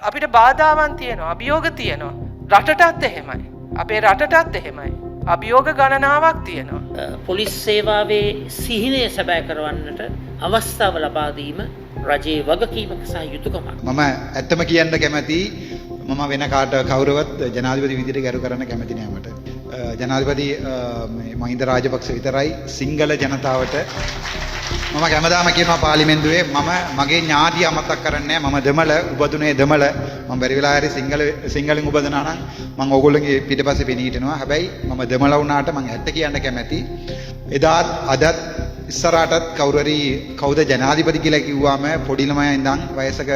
අපිට බාධාවන් තියෙනවා, අභියෝග තියෙනවා. රටටත් එහෙමයි. අපේ රටටත් එහෙමයි. අභියෝග ගණනාවක් තියෙනවා. පොලිස් සේවාවේ සිහිනය සැබෑ කරවන්නට අවස්ථාව ලබා දීම රජයේ වගකීමක සහ යුතුයකමක්. මම ඇත්තම කියන්න කැමති මම වෙන කාට කවුරුවත් ජනාධිපති විදිහට ගරු කරන්න කැමති නෑ මට. ජනාධිපති මහින්ද රාජපක්ෂ විතරයි සිංහල ජනතාවට මම හැමදාම කියනවා පාර්ලිමේන්තුවේ මම මගේ ඥාතිය අමතක කරන්නේ නෑ. මම දෙමළ උපදුනේ දෙමළ. මම බැරි වෙලා හරි සිංහලෙන් උපදනා නම් මම ඕගොල්ලන්ගේ පිටපස්සේ පෙනී හිටිනවා. හැබැයි මම දෙමළ වුණාට මම ඇත්ත කියන්න කැමති. එදාත් අදත් ඉස්සරහටත් කවුරු හරි කවුද ජනාධිපති කියලා කිව්වම පොඩි ළමයා ඉඳන් වයසක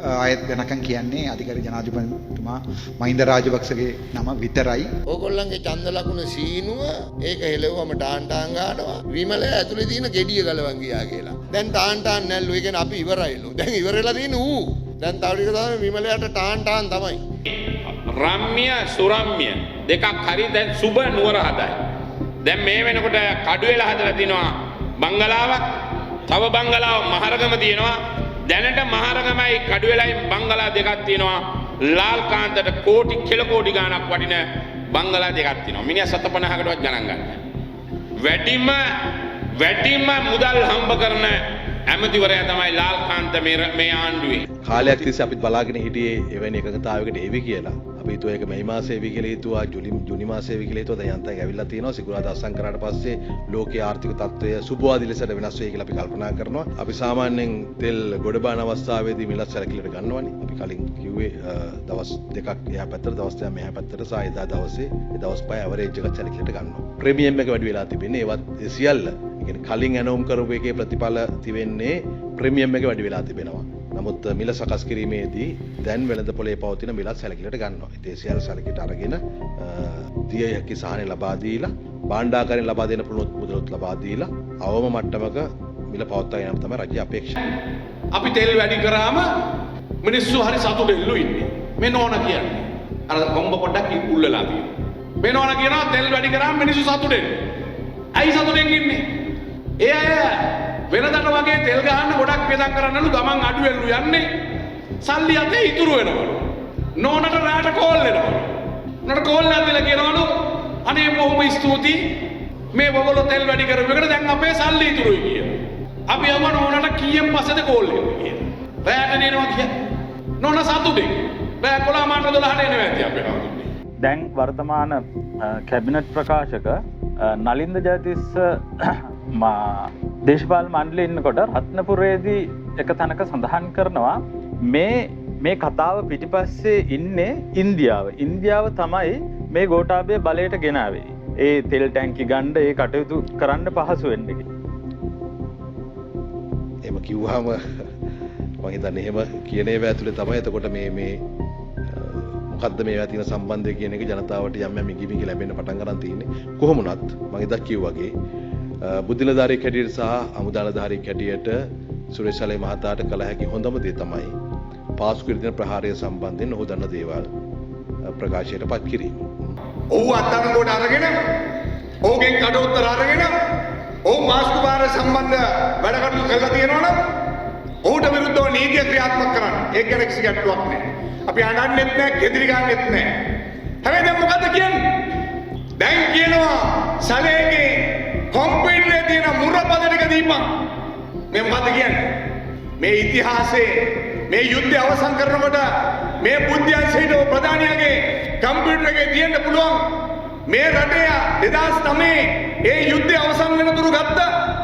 ආයත් වෙනකන් කියන්නේ අධිකාරී ජනාධිපතිතුමා මහින්ද රාජපක්ෂගේ නම විතරයි. ඕගොල්ලන්ගේ ඡන්ද ලකුණ සීනුව ඒක හෙලෙවම ටාන් ගන්නවා. විමලය ඇතුලේ තියෙන ගෙඩිය ගලවන් ගියා කියලා. දැන් ටාන් නැල්ලු. ඒ කියන්නේ අපි ඉවරයිලු. දැන් ඉවරලා තියෙන ඌ. දැන් තව ටික තමයි විමලයට ටාන් තමයි. රම්ම්‍ය සුරම්ම්‍ය දෙකක් හරි දැන් සුබ නුවර හදයි. දැන් මේ වෙනකොට කඩුවෙලා හදලා තිනවා බංගලාවක්. තව බංගලාව මහරගම තියෙනවා. දැනට මහරගමයි කඩුවෙලයි බංගලා දෙකක් තියෙනවා. ලාල් කාන්තට කෝටි කෙල කෝටි ගාණක් වටින බංගලා දෙකක් තියෙනවා. මිනිහා 750කටවත් ගණන් ගන්න. වැඩිම මුදල් හම්බ කරන ඇමතිවරයා තමයි ලාල් කාන්ත මේ ආණ්ඩුවේ. කාලයක් තිස්සේ අපිත් බලාගෙන හිටියේ එවැනි එකඟතාවයකට එවි කියලා. අපි හිතුවා ඒක මේ මාසේ එවි කියලා හිතුවා, ජුනි මාසේ එවි කියලා හිතුවා. දැන් යන්තම් ඇවිල්ලා තියෙනවා. සිකුරාදා අත්සන් කරාට පස්සේ ලෝකයේ ආර්ථික තත්ත්වය සුබවාදී ලෙසට වෙනස් වෙයි කියලා අපි කල්පනා කරනවා. අපි සාමාන්‍යයෙන් තෙල් ගොඩබාන අවස්ථාවේදී මිලත් සැලකිලිට ගන්නවනේ. අපි කලින් කිව්වේ දවස් දෙකක් එහා පැත්තට දවස් දෙකක් මෙහා පැත්තට සහ එදා දවසේ ඒ දවස් 5 ඇවරේජ් එකක් සැලකිලිට ගන්නවා. ප්‍රීමියම් එක වැඩි වෙලා තිබෙන්නේ ඒවත් සියල්ල. ඒ කියන්නේ කලින් ඇනෝම් කරපු එකේ ප්‍රතිඵල තිබෙන්නේ ප්‍රීමියම් එක වැඩි වෙලා තිබෙනවා. නමුත් මිල සකස් කිරීමේදී දැන් වෙළඳ පොලේ පවතින මිලත් සැලකිලිට ගන්නවා. ඒ සියල්ල සැලකිලිට අරගෙන දිය හැකි සහන ලබා දීලා භාණ්ඩාකාරයෙන් ලබා දෙන පුළුවන් මුදලත් ලබා දීලා අවම මට්ටමක මිල පවත්වාගෙන යන්න තමයි රජයේ අපේක්ෂාව. අපි තෙල් වැඩි කරාම මිනිස්සු හරි සතුටෙල්ලු ඉන්නේ. මේ නෝන කියන්නේ. අර කොම්බ පොඩ්ඩක් උල්ලලා තියෙනවා. මේ නෝන කියනවා තෙල් වැඩි කරාම මිනිස්සු සතුටෙල්ලු. ඇයි සතුටෙන් ඉන්නේ? ඒ අය වෙනදට වගේ තෙල් ගහන්න ගොඩක් වේදම් කරන්නලු ගමන් අඩු වෙලු යන්නේ. සල්ලි අතේ ඉතුරු වෙනවලු. නෝනට රාට කෝල් වෙනවලු. නෝනට කෝල් නැද්දලා කියනවලු අනේ බොහොම ස්තුතියි. මේ ඔයගොල්ලෝ තෙල් වැඩි කරපු එකට දැන් අපේ සල්ලි ඉතුරුයි කියලා. අපි යම නෝනට කීයෙන් පස්සේද කෝල් එන්නේ කියලා. රාට නේනවා කියන්නේ. නෝන සතුටුයි. බෑ 11 12ට එනවා ඇති අපේ නෝනට. දැන් වර්තමාන කැබිනට් ප්‍රකාශක නලින්ද ජයතිස්ස දේශපාලන මණ්ඩලයේ ඉන්නකොට රත්නපුරේදී එක තැනක සඳහන් කරනවා මේ කතාව පිටිපස්සේ ඉන්නේ ඉන්දියාව. ඉන්දියාව තමයි මේ ගෝඨාභය බලයට ගෙනාවේ. ඒ තෙල් ටැංකි ගන්න ඒ කටයුතු කරන්න පහසු වෙන්න කියලා. එහෙම කිව්වහම මම හිතන්නේ එහෙම කියන ඒවා ඇතුලේ තමයි එතකොට මේ මොකද්ද මේවා තියෙන සම්බන්ධය කියන එක ජනතාවට යම් යම් ඉඟිමිඟි ලැබෙන්න පටන් ගන්න තියෙන්නේ. කොහොම වුණත් මම ඉදක් කිව්වාගේ බුද්ධිලධාරියෙක් හැටියට සහ අමුදානධාරියෙක් හැටියට සුරේෂ් සලේ මහතාට කළ හැකි හොඳම දේ තමයි පාසු කිරීම ප්‍රහාරය සම්බන්ධයෙන් ඔහු දන්න දේවල් ප්‍රකාශයට පත් කිරීම. ඔහු අත්අඩංගුවට අරගෙන ඔහුගෙන් කඩෝත්තර අරගෙන ඔහු මාස්කු භාරය සම්බන්ධ වැඩ කටයුතු කරලා තියෙනවා නම් ඔහුට විරුද්ධව නීතිය ක්‍රියාත්මක කරන්න. ඒක ගැන කිසි ගැටලුවක් නැහැ. අපි අඬන්නෙත් නැහැ, කෙදිරි ගන්නෙත් නැහැ. හැබැයි දැන් මොකද්ද කියන්නේ? දැන් කියනවා සලේගේ කොම්පියුටරේ තියෙන මුරපද ටික දීපන්. මේ මොකද්ද කියන්නේ? මේ ඉතිහාසයේ මේ යුද්ධය අවසන් කරනකොට මේ බුද්ධියන්සේට ප්‍රධානියාගේ කම්පියුටර් එකේ තියෙන්න පුළුවන් මේ රටේ 2009 ඒ යුද්ධය අවසන් වෙනතුරු ගත්ත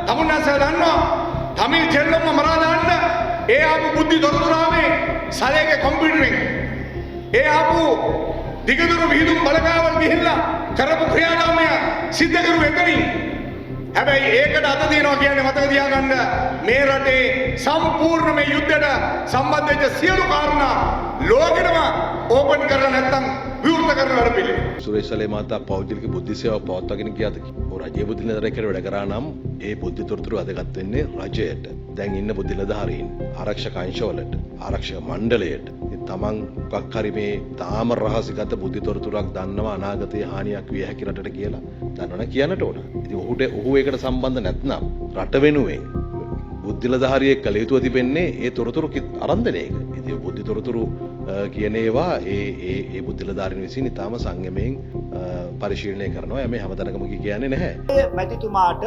තමුන්නාසලා දන්නවා තමිල් චෙල්ලම්ම මරා දාන්න ඒ ආපු බුද්ධි දොරතුරාවේ සලේගේ කොම්පියුටරෙන් ඒ ආපු දිගදුරු විහිදුම් බලකාවල් ගිහිල්ලා කරපු ක්‍රියාදාමය සිද්ධ කරු එතනින්. හැබැයි ඒකට අත තියනවා කියන්නේ මතක තියාගන්න මේ රටේ සම්පූර්ණ මේ යුද්ධයට සම්බන්ධ වෙච්ච සියලු කාරණා ලෝකෙටම ඕපන් කරලා නැත්තම් විවෘත කරන වැඩ පිළිවෙල. සුරේෂ් සලේ මහතා පෞද්ගලික බුද්ධි සේවාව පවත්වාගෙන ගියාද? ඔව් රජයේ බුද්ධි නිලධාරියෙක් වැඩ කරා නම් ඒ බුද්ධි තොරතුරු අදගත් වෙන්නේ රජයට. දැන් ඉන්න බුද්ධි නිලධාරීන් ආරක්ෂක අංශවලට ආරක්ෂක මණ්ඩලයට තමන් මොකක් හරි මේ තාම රහසිගත බුද්ධි තොරතුරක් දන්නවා අනාගතයේ හානියක් විය හැකි රටට කියලා දන්නවනේ කියන්නට ඕන. ඉතින් ඔහු ඒකට සම්බන්ධ නැත්නම් රට වෙනුවෙන් බුද්ධිලධාරියෙක් කළ යුතුව තිබෙන්නේ ඒ තොරතුරු අරන් දෙන එක. ඉතින් බුද්ධි තොරතුරු කියන ඒවා ඒ බුද්ධිලධාරීන් විසින් ඉතාම සංයමයෙන් පරිශීලනය කරනවා. මේ හැමතැනකම කියන්නේ නැහැ. මැතිතුමාට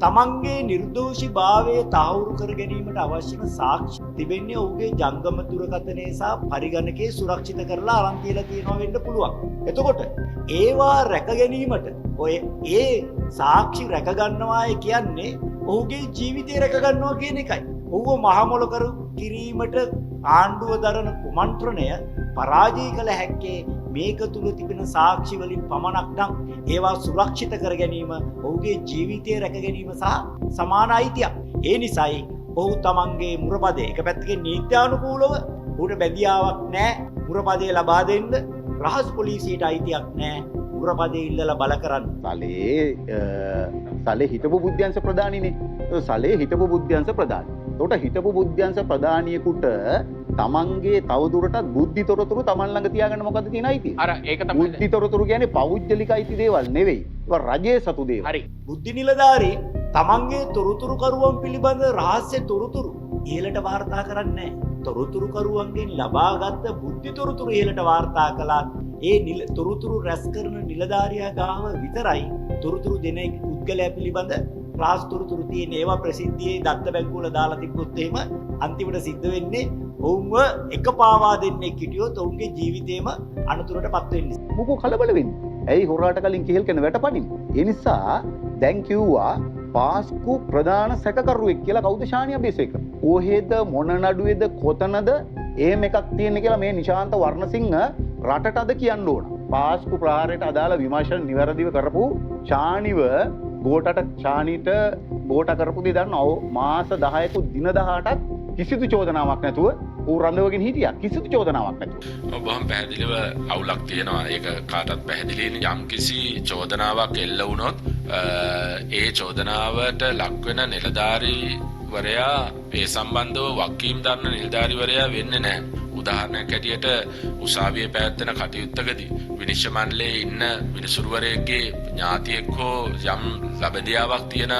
තමන්ගේ නිර්දෝෂී භාවය තහවුරු කර ගැනීමට අවශ්‍යම සාක්ෂි තිබෙන්නේ ඔහුගේ ජංගම දුරකථනය සහ පරිගණකයේ සුරක්ෂිත කරලා අරන් තියලා තියෙනවා වෙන්න පුළුවන්. එතකොට ඒවා රැක ගැනීමට ඔය ඒ සාක්ෂි රැක ගන්නවාය කියන්නේ ඔහුගේ ජීවිතය රැක ගන්නවා කියන එකයි. ඔහුව මහමොල කර කිරීමට ආණ්ඩුව දරන කුමන්ත්‍රණය පරාජය කළ හැක්කේ මේක තුල තිබෙන සාක්ෂි වලින් පමණක් නම් ඒවා සුරක්ෂිත කර ගැනීම ඔහුගේ ජීවිතය රැක ගැනීම සහ සමාන අයිතියක්. ඒ නිසායි ඔහු තමන්ගේ මුරපදේ එක පැත්තකින් නීත්‍යානුකූලව ඔහුට බැඳියාවක් නැහැ මුරපදේ ලබා දෙන්න. රහස් පොලිසියට අයිතියක් නැහැ මුරපදේ ඉල්ලලා බල කරන්න. සලේ හිටපු බුද්ධ්‍යංශ ප්‍රධානිනේ. සලේ හිටපු බුද්ධ්‍යංශ ප්‍රධානි. එතකොට හිටපු බුද්ධ්‍යංශ ප්‍රධානියෙකුට තමන්ගේ තවදුරටත් බුද්ධි තොරතුරු තමන් ළඟ තියාගන්න මොකද්ද තියෙන අයිතිය? අර ඒක තමයි බුද්ධි තොරතුරු කියන්නේ පෞද්ගලික අයිති දේවල් නෙවෙයි. ඒවා රජයේ සතු දේවල්. හරි. බුද්ධි නිලධාරී තමන්ගේ තොරතුරු කරුවන් පිළිබඳ රහස්‍ය තොරතුරු ඉහළට වාර්තා කරන්නේ නැහැ. තොරතුරු කරුවන්ගෙන් ලබාගත් බුද්ධි තොරතුරු ඉහළට වාර්තා කළත් ඒ තොරතුරු රැස් කරන නිලධාරියා ගාව විතරයි තොරතුරු දෙන පුද්ගලයා පිළිබඳ රහස් තොරතුරු තියෙන. ඒවා ප්‍රසිද්ධියේ දත්ත බැංකුවල දාලා තිබ්බොත් එහෙම අන්තිමට සිද්ධ වෙන්නේ ඔවුන්ව එක පාවා දෙන්නේ හිටියොත් ඔවුන්ගේ ජීවිතේම අනතුරටපත් වෙන්නේ. මොකෝ කලබල වෙන්නේ? ඇයි හොරාට කලින් කෙහෙල් කන වැටපණින්? ඒ නිසා දැන් කිව්වා පාස්කු ප්‍රධාන සැකකරුවෙක් කියලා කවුද? ශානි අබේසේක. කොහෙද මොන නඩුවේද කොතනද එහෙම එකක් තියෙන්නේ කියලා මේ නිශාන්ත වර්ණසිංහ රටට අද කියන්න ඕන. පාස්කු ප්‍රහාරයට අදාළ විමර්ශන නිවැරදිව කරපු ශානිව ශානිට ගෝට කරපු දේ දන්නව මාස 10ක දින 18ක් කිසිදු චෝදනාවක් නැතුව ඌ රඳවගෙන හිටියා. කිසිදු චෝදනාවක් නැතුව. බොහොම පැහැදිලිව අවුලක් තියෙනවා. ඒක කාටත් පැහැදිලිනේ. යම් කිසි චෝදනාවක් එල්ල වුණොත් ඒ චෝදනාවට ලක්වෙන නිලධාරීවරයා ඒ සම්බන්ධව වකීම් දන්න නිලධාරීවරයා වෙන්නේ නැහැ. උදාහරණයක් ඇටියට උසාවියේ පැවැත්වෙන කටයුත්තකදී විනිශ්චය මණ්ඩලයේ ඉන්න විනිසුරුවරයෙක්ගේ ඥාතියෙක් හෝ යම් ලබදියාවක් තියෙන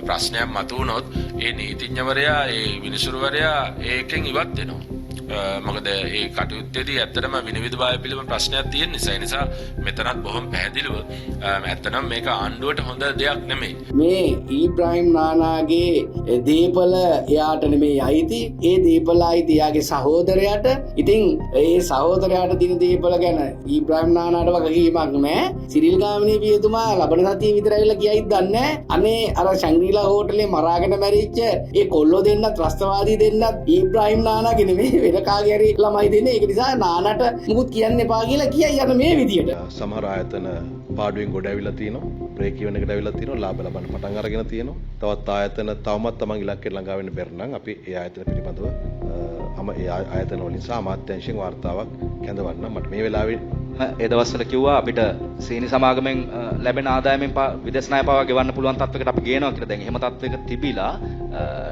ප්‍රශ්නයක් මතුවුණොත් ඒ නීතිඥවරයා ඒ විනිසුරුවරයා ඒකෙන් ඉවත් වෙනවා. මොකද ඒ කටයුත්තේදී ඇත්තටම විනිවිදභාවය පිළිබඳ ප්‍රශ්නයක් තියෙන නිසා මෙතනත් බොහොම පැහැදිලිව ඇත්තටම මේක ආණ්ඩුවට හොඳ දෙයක් නෙමෙයි. මේ ඊබ්‍රාහිම් නානාගේ දීපල එයාට නෙමෙයි අයිති. ඒ දීපල අයිති එයාගේ සහෝදරයාට. ඉතින් ඒ සහෝදරයාට දින දීපල ගැන ඊබ්‍රාහිම් නානාට වගකීමක් නැහැ. සිරිල් ගාමිණී පියතුමා ලබන සතියේ විතර ඇවිල්ලා කියයිද දන්නේ නැහැ. අනේ අර ශංග්‍රීලා හෝටලේ මරාගෙන මැරිච්ච ඒ කොල්ලෝ දෙන්නත් ත්‍රස්තවාදී දෙන්නත් ඊබ්‍රාහිම් නානාගේ නෙමෙයි කාගේ හරි ළමයි දෙන්නේ. ඒක නිසා නානට මුකුත් කියන්න එපා කියලා කියයි යන මේ විදියට. සමහර ආයතන පාඩුවෙන් ගොඩ ඇවිල්ලා තියෙනවා. බ්‍රේක් ඉවන් එකට ඇවිල්ලා තියෙනවා. ලාභ ලබන්න පටන් අරගෙන තියෙනවා. තවත් ආයතන තවමත් තමන් ඉලක්කයට ළඟා වෙන්න බැරි නම් අපි ඒ ආයතන පිළිබඳව ඒ ආයතන වලින් සහ අමාත්‍යාංශයෙන් වාර්තාවක් කැඳවන්න මට මේ වෙලාවේ ඒ දවස්වල කිව්වා අපිට සීනි සමාගමෙන් ලැබෙන ආදායමෙන් විදේශ ණය පවා ගෙවන්න පුළුවන් තත්වයකට අපි ගේනවා කියලා. දැන් එහෙම තත්වයක තිබිලා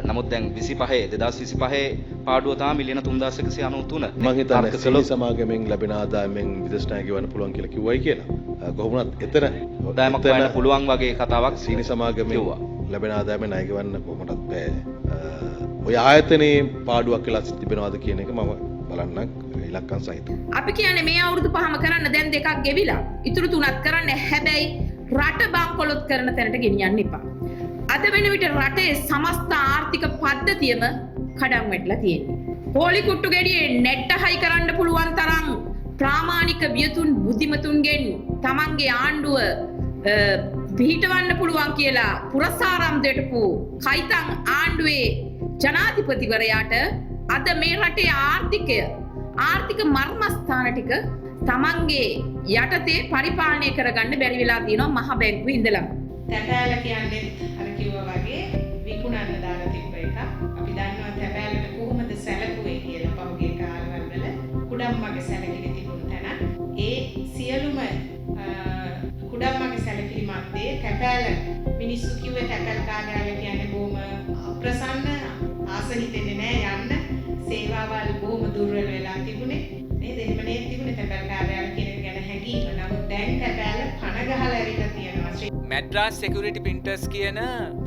නමුත් දැන් 2025 පාඩුව තමයි මිලියන 3193. මම හිතන්නේ සීනි සමාගමෙන් ලැබෙන ආදායමෙන් විදේශ ණය ගෙවන්න පුළුවන් කියලා කිව්වයි කියලා. කොහොමවත් එතන ආදායමක් ගන්න පුළුවන් වගේ කතාවක් සීනි සමාගමෙන් ලැබෙන ආදායමෙන් ණය ගෙවන්න කොහොමවත් බෑ. ඔය ආයතනයේ පාඩුවක් කියලා තිබෙනවද කියන එක මම බලන්නම් ඉලක්කම් සහිතව. අපි කියන්නේ මේ අවුරුදු පහම කරන්න දැන් දෙකක් ගෙවිලා. ඉතුරු තුනක් කරන්න. හැබැයි රට බංකොලොත් කරන තැනට ගෙනියන්න එපා. අද වෙන විට රටේ සමස්ත ආර්ථික පද්ධතියම කඩම් වැටලා තියෙන්නේ. පොලි කුට්ටු ගෙඩියේ නෙට්ට හයි කරන්න පුළුවන් තරම් ප්‍රාමාණික වියතුන් බුද්ධිමතුන්ගෙන් තමන්ගේ ආණ්ඩුව පිහිටවන්න පුළුවන් කියලා පුරසාරම් දෙටපු කයිතන් ආණ්ඩුවේ ජනාධිපතිවරයාට අද මේ රටේ ආර්ථික මර්මස්ථාන ටික තමන්ගේ යටතේ පරිපාලනය කරගන්න බැරි වෙලා තියෙනවා මහ බැංකුවේ ඉඳලා. තැපෑල කියන්නේ අර කිව්වා වගේ විකුණන්න දාලා තිබ්බ එක. අපි දන්නවා තැපෑලට කොහොමද සැලකුවේ කියලා පහුගිය කාලවල කුඩම්මගේ සැලකිලි තිබුණ තැන. ඒ සියලුම කුඩම්මගේ සැලකිලි මැද්දේ තැපෑල මිනිස්සු කිව්වේ තැපෑල් කාර්යාලය කියන්නේ බොහොම අප්‍රසන්න ආස හිතෙන්නේ නැහැ යන්න. සේවාවල් බොහොම දුර්වල වෙලා තිබුණේ. නේද? එහෙම නේ තිබුණේ තැපෑල් කාර්යාලය කියන එක ගැන හැඟීම. නමුත් දැන් තැපෑල පණ ගහලා ඇවිල්ලා තියෙනවා. මැඩ්‍රාස් සෙකියුරිටි ප්‍රින්ටර්ස් කියන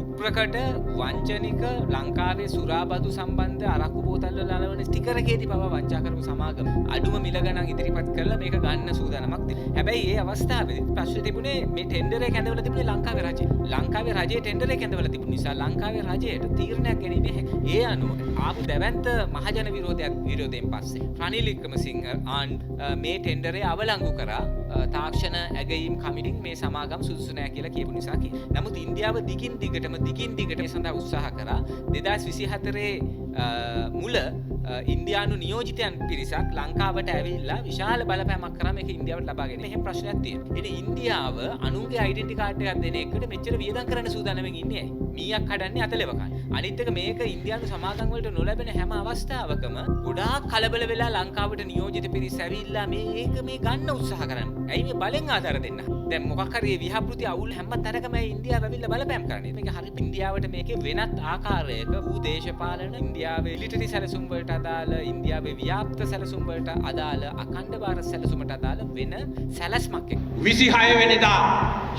උප්‍රකට වංචනික ලංකාවේ සුරාබදු සම්බන්ධ අරක්කු බෝතල්වල ලලවන ස්ටිකරකේදී පවා වංචා කරපු සමාගම අඩුම මිල ගණන් ඉදිරිපත් කරලා මේක ගන්න සූදානමක් තිබුණා. හැබැයි ඒ අවස්ථාවේ ප්‍රශ්න තිබුණේ මේ ටෙන්ඩර් එක ඇඳවලා තිබුණේ ලංකාවේ රජය. ලංකාවේ රජයේ ටෙන්ඩර් එක ඇඳවලා තිබුණ නිසා ලංකාවේ රජයට තීරණයක් ගැනීමේ ඒ අනුව ආපු දැවැන්ත මහජන විරෝධයෙන් පස්සේ රනිල් වික්‍රමසිංහ මේ ටෙන්ඩරේ අවලංගු කරා තාක්ෂණ ඇගයීම් කමිටින් මේ සමාගම් සුදුසු නෑ කියලා කියපු නිසා කියලා. නමුත් ඉන්දියාව දිගින් දිගට මේ සඳහා උත්සාහ කරා. 2024 මුල ඉන්දියානු නියෝජිතයන් පිරිසක් ලංකාවට ඇවිල්ලා විශාල බලපෑමක් කරා මේක ඉන්දියාවට ලබා ගැනීම. එහෙම ප්‍රශ්නයක් තියෙනවා. ඉතින් ඉන්දියාව අනුන්ගේ ඩෙන්ටි කාඩ් එකක් දෙන එකට මෙච්චර වියදම් කරන්න සූදානම්ෙන් ඉන්නේ ඇයි? මීයක් හදන්නේ අතලෙව කන්න. අනිත් එක මේක ඉන්දියානු සමාගම් වලට නොලැබෙන හැම අවස්ථාවකම ගොඩාක් කලබල වෙලා ලංකාවට නියෝජිත පිරිස ඇවිල්ලා මේක මේ ගන්න උත්සාහ කරන්නේ. ඇයි මේ බලෙන් ආධාර දෙන්න? දැන් මොකක් හරි විහාපෘති අවුල් හැම තැනකම ඉන්දියාව ඇවිල්ලා බලපෑම් කරන්නේ. මේක හරි ඉන්දියාවට මේකේ වෙනත් ආකාරයක වූ දේශපාලන ඉන්දියාවේ මිලිටරි සැලසුම් වලට අදාළ ඉන්දියාවේ ව්‍යාප්ත සැලසුම් වලට අදාළ අඛණ්ඩ භාරත සැලසුමට අදාළ වෙන සැලැස්මක් එක්ක 26 වෙනිදා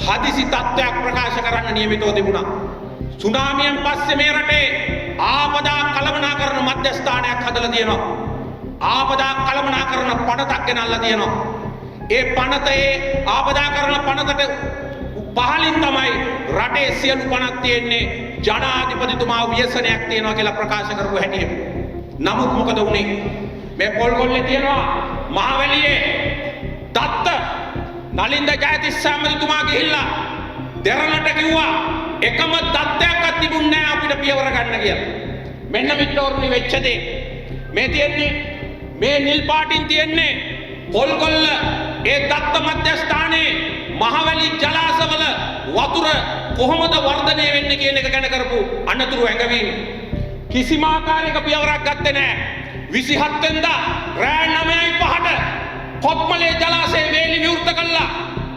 හදිසි තත්ත්වයක් ප්‍රකාශ කරන්න නියමිතව තිබුණා. සුනාමියෙන් පස්සේ මේ රටේ ආපදා කළමනාකරණ මධ්‍යස්ථානයක් හදලා තියෙනවා. ආපදා කළමනාකරණ පනතක් ගෙනල්ලා තියෙනවා. ඒ පනතේ ආපදා කරන පනතට පහලින් තමයි රටේ සියලු පනත් තියෙන්නේ ජනාධිපතිතුමා ව්‍යසනයක් තියෙනවා කියලා ප්‍රකාශ කරපු හැටියට. නමුත් මොකද වුනේ? මේ පොල්ගොල්ලේ තියෙනවා මහවැලියේ දත්ත නලින්ද ජයතිස්ස ඇමතිතුමා ගිහිල්ලා දෙරණට කිව්වා එකම දත්තයක්වත් තිබුණේ නැහැ අපිට පියවර ගන්න කියලා. මෙන්න මිට්ටෝරුනි වෙච්ච දේ. මේ තියෙන්නේ මේ නිල් පාටින් තියෙන්නේ පොල්ගොල්ල ඒ දත්ත මධ්‍යස්ථානයේ මහවැලි ජලාශවල වතුර කොහොමද වර්ධනය වෙන්නේ කියන එක ගැන කරපු අනතුරු ඇඟවීම. කිසිම ආකාරයක පියවරක් ගත්තේ නැහැ. 27 වෙනිදා රෑ 9:05ට කොත්මලේ ජලාශයේ වේලි විවෘත කළා.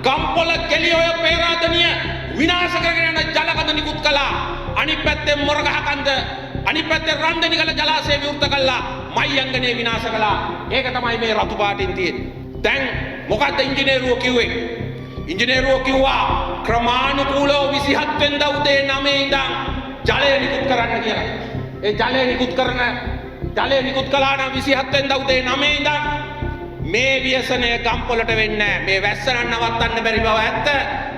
ගම්පොළ කෙලිඔය පේරාදෙනිය විනාශ කරගෙන යන ජලකඳ නිකුත් කළා. අනිත් පැත්තේ මොරගහකන්ද අනිත් පැත්තේ රන්දනිකල ජලාශය විවෘත කළා. මයංගනේ විනාශ කළා. ඒක තමයි මේ රතු පාටින් තියෙන්නේ. දැන් මොකද්ද ඉංජිනේරුවෝ කිව්වේ? ඉංජිනේරුවෝ කිව්වා ක්‍රමානුකූලව 27 වෙනිදා උදේ 9 ඉඳන් ජලය නිකුත් කරන්න කියලා. ඒ ජලය නිකුත් කළා නම් 27 වෙනිදා උදේ 9 ඉඳන් මේ ව්‍යසනය ගම්පොළට වෙන්නේ නැහැ. මේ වැස්සන නවත්තන්න බැරි බව ඇත්ත.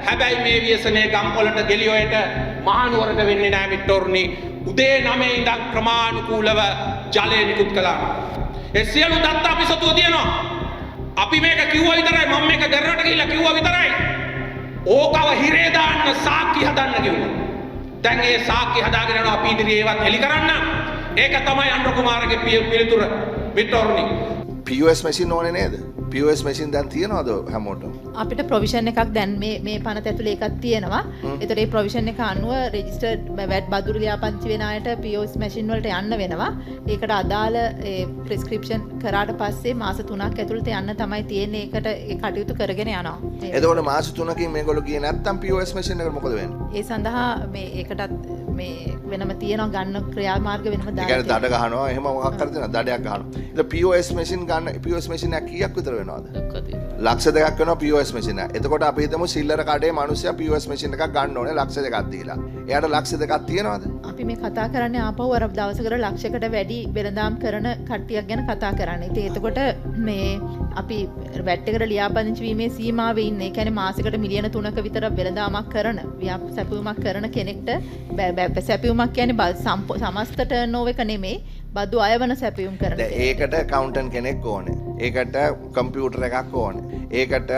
හැබැයි මේ ව්‍යසනය ගම්පොළට ගෙලියොයට මහනුවරට වෙන්නේ නැහැ මිට්ටෝරුනි. උදේ 9 ඉඳන් ක්‍රමානුකූලව ජලය නිකුත් කළා. ඒ සියලු දත්ත අපි සතුව තියෙනවා. අපි මේක කිව්වා විතරයි. මම මේක දරනට ගිහිල්ලා කිව්වා විතරයි. ඕකව හිරේ දාන්න සාක්කි හදන්න කිව්වා. දැන් ඒ සාක්කි හදාගෙන යනවා අපි ඉදිරියේ ඒවත් එලි කරන්න. ඒක තමයි අනුර කුමාරගේ පිළිතුර මිට්ටෝරුනි. POS මැෂින් ඕනේ නේද? POS මැෂින් දැන් තියනවද හැමෝටම? අපිට ප්‍රොවිෂන් එකක් දැන් මේ පනත ඇතුලේ එකක් තියෙනවා. ඒතර ඒ ප්‍රොවිෂන් එක අනුව රෙජිස්ටර්ඩ් වැට් බදුරු ලියාපදිංචි වෙන අයට POS මැෂින් වලට යන්න වෙනවා. ඒකට අදාළ ඒ ප්‍රෙස්ක්‍රිප්ෂන් කරාට පස්සේ මාස 3ක් ඇතුළත යන්න තමයි තියෙන්නේ. ඒකට ඒ කටයුතු කරගෙන යනවා. එතකොට මාස 3කින් මේගොල්ලෝ ගියේ නැත්තම් POS මැෂින් එකට මොකද වෙන්නේ? ඒ සඳහා මේ ඒකටත් මේ වෙනම තියෙනවා ගන්න ක්‍රියාමාර්ග වෙනම දාන්න. ඒ කියන්නේ දඩ ගහනවා එහෙම මොකක් හරි දෙනවා දඩයක් ගහනවා. ඒක POS මැෂින් ගන්න POS මැෂින් එක කීයක් විතර වෙනවද? ලක්ෂ 2ක් වෙනවා POS මැෂින් එක. එතකොට අපි හිතමු සිල්ලර කඩේ මිනිස්සයා POS මැෂින් එකක් ගන්න ඕනේ ලක්ෂ 2ක් දීලා. එයාට ලක්ෂ 2ක් තියනවද? අපි මේ කතා කරන්නේ ආපහු අර දවසකට ලක්ෂයකට වැඩි වෙළඳාම් කරන කට්ටියක් ගැන කතා කරන්නේ. ඉතින් එතකොට මේ අපි වැට් එකට ලියාපදිංචි වීමේ සීමාවේ ඉන්නේ. ඒ කියන්නේ මාසෙකට මිලියන 3ක විතර වෙළඳාමක් කරන සැපයුමක් කරන කෙනෙක්ට සැපයුමක් කියන්නේ සමස්ත ටර්න්ಓවර් එක නෙමෙයි බදු අයවන සැපයුම් කරන කෙනෙක්. ඒකට කවුන්ටන්ට් කෙනෙක් ඕනේ. ඒකට කම්පියුටර් එකක් ඕනේ. ඒකට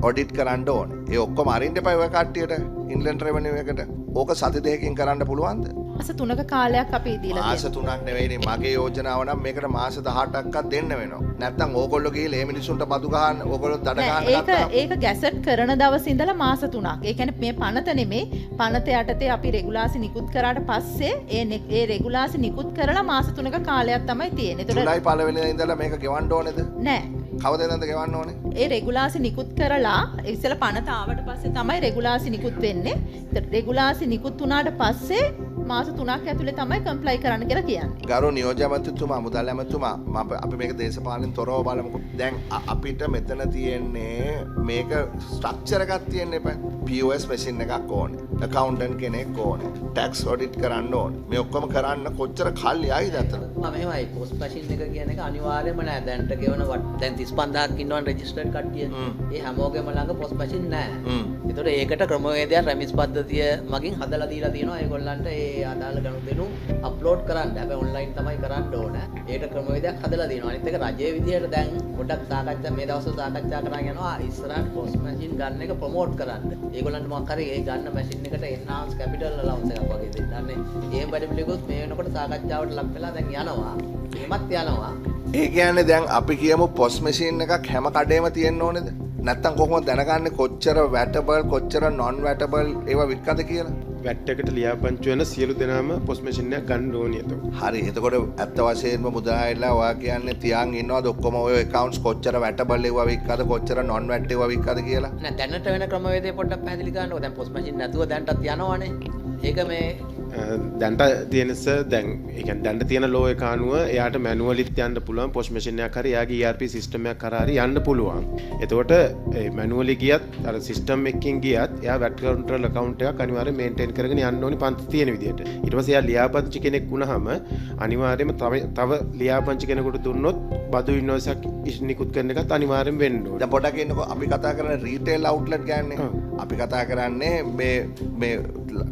ඔඩිට් කරන්න ඕනේ. ඒ ඔක්කොම අරින්න එපා ඔය කට්ටියට ඉන්ලන්ඩ් රෙවෙනියු එකට. ඕක සති දෙකකින් කරන්න පුළුවන්ද? මාස 3ක කාලයක් අපි දීලා මාස 3ක් නෙවෙයිනේ මගේ යෝජනාව නම් මේකට මාස 18ක්වත් දෙන්න වෙනවා. නැත්තම් ඕගොල්ලෝ ගිහලා මේ මිනිස්සුන්ට බදු ගහන්න ඕගොල්ලෝ දඩ ගහන්න ගත්තා. ඒක ගැසට් කරන දවස් ඉඳලා මාස 3ක්. ඒ කියන්නේ මේ පනත නෙමෙයි පනත යටතේ අපි රෙගුලාසි නිකුත් කරාට පස්සේ ඒ රෙගුලාසි නිකුත් කරලා මාස 3ක කාලයක් තමයි තියෙන්නේ. ඒතකොට ජුලයි 1 වෙනිදා ඉඳලා මේක ගෙවන්න ඕනේද? නෑ. කවදද ගෙවන්න ඕනේ? ඒ රෙගුලාසි නිකුත් කරලා ඉස්සෙල්ලා පනත ආවට පස්සේ තමයි රෙගුලාසි නිකුත් වෙන්නේ. රෙගුලාසි නිකුත් වුණාට පස්සේ මාස 3ක් ඇතුලේ තමයි කම්ප්ලයි කරන්න කියලා කියන්නේ. ගරු නියෝජ්‍ය ඇමතිතුමා මුදල් ඇමතිතුමා අපි මේක දේශපාලන තොරව බලමුකෝ. දැන් අපිට මෙතන තියෙන්නේ මේක ස්ට්‍රක්චර් එකක් තියෙන්න එපා. POS මැෂින් එකක් ඕනේ. accountant කෙනෙක් ඕනේ. tax audit කරන්න ඕනේ. මේ ඔක්කොම කරන්න කොච්චර කල් යයිද අතන? මෙහෙමයි පොස්ට් මැෂින් එක කියන එක අනිවාර්යයෙන්ම නෑ. දැන්ට ගෙවන දැන් 35000ක් ඉන්නවනේ රෙජිස්ටර්ඩ් කට්ටිය. ඒ හැමෝගෙම ළඟ පොස්ට් මැෂින් නෑ. ඒතකොට ඒකට ක්‍රමවේදයක් රැමිස් පද්ධතිය මගින් හදලා දීලා තියෙනවා. ඒගොල්ලන්ට ඒ අදාළ ගනුදෙනු අප්ලෝඩ් කරන්න. හැබැයි ඔන්ලයින් තමයි කරන්න ඕන. ඒකට ක්‍රමවේදයක් හදලා තියෙනවා. අනිත් එක රජයේ විදියට දැන් පොඩ්ඩක් සාකච්ඡා මේ දවස්වල සාකච්ඡා කරගෙන යනවා ඉස්සරහට පොස්ට් මැෂින් ගන්න එක ප්‍රොමෝට් කරන්න. ඒගොල්ලන්ට මොකක් හරි ඒ ගන්න මැෂින් එකට එන්හාන්ස් කැපිටල් allowance එකක් වගේ දෙන්නන්නේ. එහෙම වැඩ පිළිගොත් මේ වෙනකොට සාකච්ඡාවට ලක් වෙලා දැන් යනවා. එහෙමත් යනවා. ඒ කියන්නේ දැන් අපි කියමු පොස් මැෂින් එකක් හැම කඩේම තියෙන්න ඕනේද? නැත්තම් කොහොමද දැනගන්නේ කොච්චර වැටබල් කොච්චර නොන් වැටබල් ඒවා වික්කද කියලා? වැට් එකට ලියාපදිංචි වෙන සියලු දෙනාම පොස් මැෂින් එකක් ගන්න ඕනේ එතකොට. හරි. එතකොට ඇත්ත වශයෙන්ම මුදායිලා ඔයා කියන්නේ තියන් ඉන්නවද ඔක්කොම ඔය accounts කොච්චර වැටබල් ඒවා වික්කද කොච්චර නොන් වැට් ඒවා වික්කද කියලා? නෑ දැනට වෙන ක්‍රමවේදය පොඩ්ඩක් පැහැදිලි කරන්නකෝ. දැන් පොස් මැෂින් නැතුව දැන්ටත් යනවනේ. ඒක මේ දැන්ට තියෙනස දැන් ඒ කියන්නේ දැන්ට තියෙන ලෝ එක අනුව එයාට මැනුවලිත් යන්න පුළුවන් පොස් මැෂින් එකක් හරි එයාගේ ERP සිස්ටම් එකක් කරා හරි යන්න පුළුවන්. එතකොට ඒ මැනුවලි ගියත් අර සිස්ටම් එකකින් ගියත් එයා වැට් කන්ට්‍රෝල් account එකක් අනිවාර්යයෙන් මේන්ටේන් කරගෙන යන්න ඕනි පන්ති තියෙන විදිහට. ඊට පස්සේ එයා ලියාපදිංචි කෙනෙක් වුණාම අනිවාර්යයෙන්ම තව ලියාපදිංචි කෙනෙකුට දුන්නොත් බදු ඉන්වොයිස් එකක් නිකුත් කරන එකත් අනිවාර්යෙන් වෙන්න ඕනේ. දැන් පොඩක් ඉන්නකෝ අපි කතා කරන්නේ රීටේල් අවුට්ලට් ගන්නේ. අපි කතා කරන්නේ මේ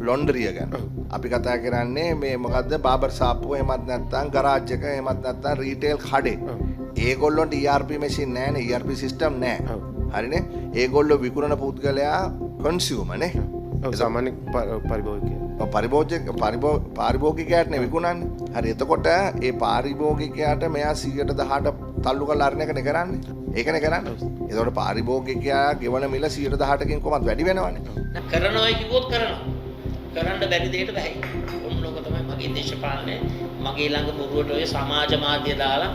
ලොන්ඩරිය ගැන. අපි කතා කරන්නේ මේ මොකද්ද බාබර් ෂාප්පුව එහෙමත් නැත්නම් ගරාජ් එක එහෙමත් නැත්නම් රීටේල් කඩේ. ඒගොල්ලොන්ට ERP මැෂින් නැහැනේ ERP සිස්ටම් නැහැ. හරිනේ? ඒගොල්ලෝ විකුණන පුද්ගලයා කන්සියුමර් නේ. සාමාන්‍ය පරිභෝජකයා. පාරිභෝගිකයාට නේ විකුණන්නේ. හරි එතකොට ඒ පාරිභෝගිකයාට මෙයා 118 තල්ලු කරලා අරන එකනේ කරන්නේ. ඒකනේ කරන්නේ. එතකොට පාරිභෝගිකයා ගෙවන මිල 118කින් කොහොමද වැඩි වෙනවනේ. කරනවයි කිව්වොත් කරනවා. කරන්න බැරි දෙයට බැහැ. ඔන්නෝක තමයි මගේ දේශපාලනය. මගේ ළඟ බොරුවට ඔය සමාජ මාධ්‍ය දාලා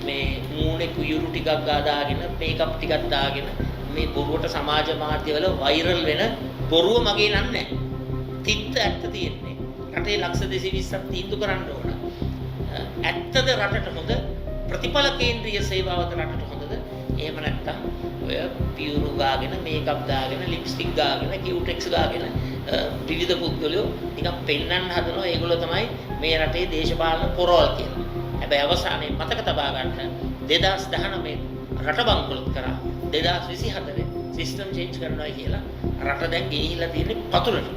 මේ මූණේ කුයුරු ටිකක් දාගෙන මේකප් ටිකක් දාගෙන මේ බොරුවට සමාජ මාධ්‍ය වල වෛරල් වෙන බොරුව මගේ නම් නැහැ. තිත්ත ඇත්ත තියෙන්නේ. රටේ ලක්ෂ 220ක් තීන්දුව කරන්න ඕන. ඇත්තද රටට හොඳ ප්‍රතිඵල කේන්ද්‍රීය සේවාවද රටට හොඳද? එහෙම නැත්නම් ඔය පියුරු ගාගෙන මේකප් දාගෙන ලිප්ස්ටික් ගාගෙන කියුටෙක්ස් ගාගෙන විවිධ පුද්ගලයෝ නිකන් පෙන්වන්න හදනවා ඒගොල්ලෝ තමයි මේ රටේ දේශපාලන පොරවල් කියලා. හැබැයි අවසානයේ මතක තබා ගන්න 2019 රට බංකොලොත් කරා 2024 සිස්ටම් චේන්ජ් කරනවා කියලා රට දැන් ගෙනිහිලා තියෙන්නේ පතුලට.